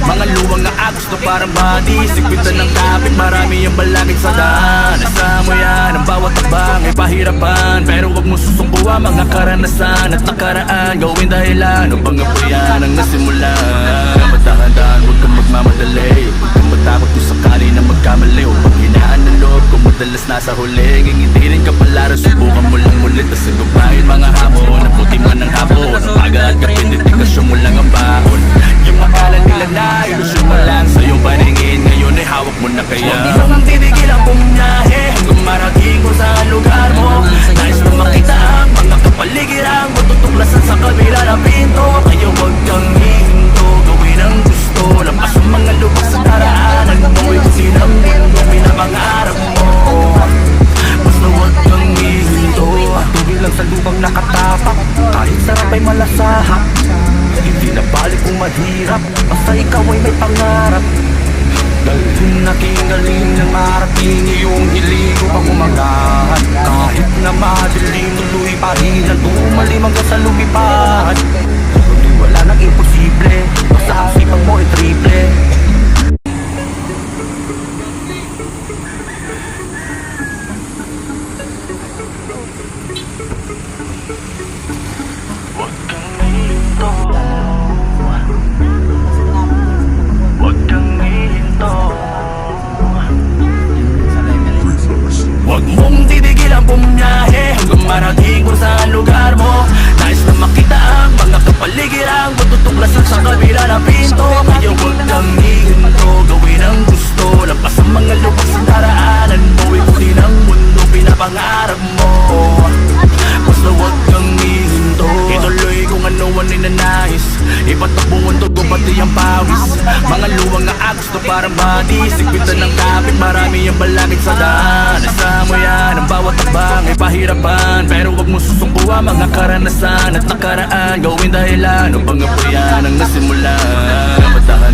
Mga luwang na agos na parang body, sigpitan ng kapit, marami ang balakid sa daan. Nasa mo yan, ang bawat tabang ay pahirapan, pero wag mo susukuha mga karanasan at nakaraan. Gawin dahilan upang apoyan ang nasimulan. Madahan-dahan, huwag kang magmamadali, huwag kang matakot kung sakali na magkamali. Upang hinaan ng loob kung madalas nasa huli, ngingitin ka pala, subukan mo lang ulit. Tas sagupain mga hamon, naputi man ng hapon, ang paga at kapindidikasyon mo lang ang baon. Yung akala nila na ilusyon pa lang sa iyong paningin, ngayon ay hawak mo na kaya. Huwag isang ang titigil ang bumiyahe hanggang marating mo sa lugar mo. Nais na makita ang mga kapaligiran mo, tutuklasan sa kabila ng pinto. Kaya huwag kang hihinto, gawin ang gusto, lampas ang mga lubak sa daraanan mo. Ikutin ang mundo, pinapangarap mo. Basta huwag kang hihinto, tubig lang sa lubang nakatapak, kahit sarap ay malasahak. Hindi na balik kung mahirap, basta ikaw ay may pangarap. Dalhin aking galing ng marating iyong hiling upang umagahan. Kahit na madilim, tuloy pa rin ang tumalim hanggang sa lumipad. Hindi wala nang imposible, basta ang sipag mo ay triple. Huwag mong titigil ang bumiyahe hanggang marating mo sa lugar mo. Nais na makita ang mga kapaligiran mo, tutuklasan sa kabila ng pinto. Kaya huwag kang hihinto, gawin ang gusto, lampas ang mga lubak sa daraanan mo. Ikutin ang mundo, pinapangarap mo. Basta huwag kang hihinto, ituloy kung ano ang ninanais, ipatakbuhan to pati ang pawis. Mga luwang na agos na parang body, sigpitan ng kapit, marami ang balakid sa daan. Nasa mo yan, ang bawat tabang ay pahirapan, pero wag mo susukuha mga karanasan at nakaraan. Gawin dahilan upang apoyan ang nasimulan. Madahan